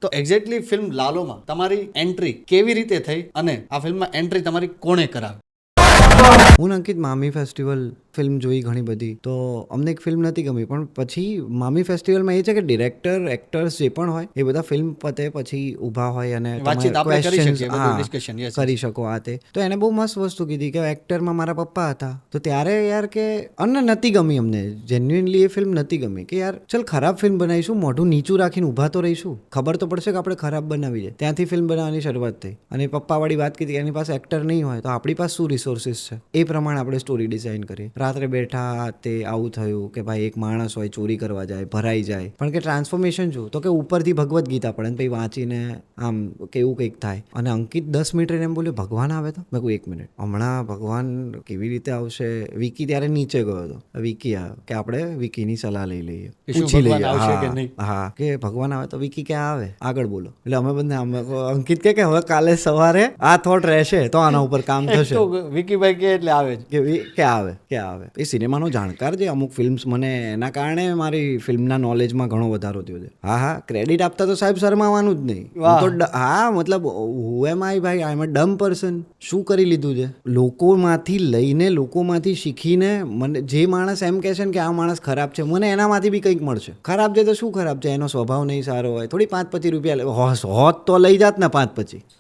તો exactly film લાલોમાં તમારી entry કેવી રીતે થઈ અને આ ફિલ્મમાં એન્ટ્રી તમારી કોણે કરાવી? હું અંકિત મામી ફેસ્ટિવલ ફિલ્મ જોઈ ઘણી બધી, તો અમને એક ફિલ્મ નથી ગમી, પણ પછી મામી ફેસ્ટિવલમાં એ છે કે ડિરેક્ટર એક્ટર્સ જે પણ હોય એ બધા ફિલ્મ પતે પછી ઊભા હોય અને વાતચીત તમે આપણે કરી questions, શકીએ, બધું discussion, yes, કરી શકો. આ તે તો એને બહુ મસ્ત વસ્તુ કીધી કે એક્ટરમાં મારા પપ્પા હતા, તો ત્યારે યાર કે અમને નથી ગમી, અમને જેન્યુઇનલી એ ફિલ્મ નથી ગમી કે યાર ચલ ખરાબ ફિલ્મ બનાવીશું, મોઢું નીચું રાખીને ઊભા તો રહીશું, ખબર તો પડશે કે આપણે ખરાબ બનાવી છે. ત્યાંથી ફિલ્મ બનાવવાની શરૂઆત થઈ અને પપ્પાવાળી વાત કીધી, એની પાસે એક્ટર નહીં હોય તો આપણી પાસે શું રિસોર્સિસ છે, એ પ્રમાણે આપણે સ્ટોરી ડિઝાઇન કરી. રાત્રે બેઠા તે આવું થયું કે ભાઈ એક માણસ હોય ચોરી કરવા જાય, ભરાઈ જાય, પણ કે ટ્રાન્સફોર્મેશન શું તો કે ઉપરથી ભગવદ્ ગીતા પડે ને પછી વાંચીને આમ કેવું કંઈક થાય. અને અંકિત 10 મિનિટ રહીને એમ બોલ્યો ભગવાન આવે, તો મેં કહું 1 મિનિટ, હમણાં ભગવાન કેવી રીતે આવશે? વિકી ત્યારે નીચે ગયો હતો, વિકી આવ્યો કે આપણે વિકીની સલાહ લઈ લઈએ, કે શું પૂછી ભગવાન લઈએ. આવશે કે નહીં? હા કે ભગવાન આવે તો વિકી ક્યાં આવે, આગળ બોલો. એટલે અમે બંને અંકિત કે હવે કાલે સવારે આ થોટ રહેશે તો આના ઉપર કામ થશે. તો વિકીભાઈ કે એટલે આવે જ કે આવે. એ સિનેમાનો જાણકાર છે, અમુક ફિલ્મ્સ મને એના કારણે મારી ફિલ્મના નોલેજમાં ઘણો વધારો થયો છે. હા, ક્રેડિટ આપતા તો સાહેબ શરમાવાનું જ નહીં. હું તો હા મતલબ હુ એમ આઈ ભાઈ, આઈ એમ અ ડમ પર્સન. શું કરી લીધું છે? લોકોમાંથી લઈને, લોકોમાંથી શીખીને મને જે માણસ એમ કહે છે ને કે આ માણસ ખરાબ છે, મને એનામાંથી બી કંઈક મળશે. ખરાબ છે તો શું ખરાબ છે? એનો સ્વભાવ નહીં સારો હોય, થોડી 5-25 રૂપિયા હોત તો લઈ જાત ને 5-25.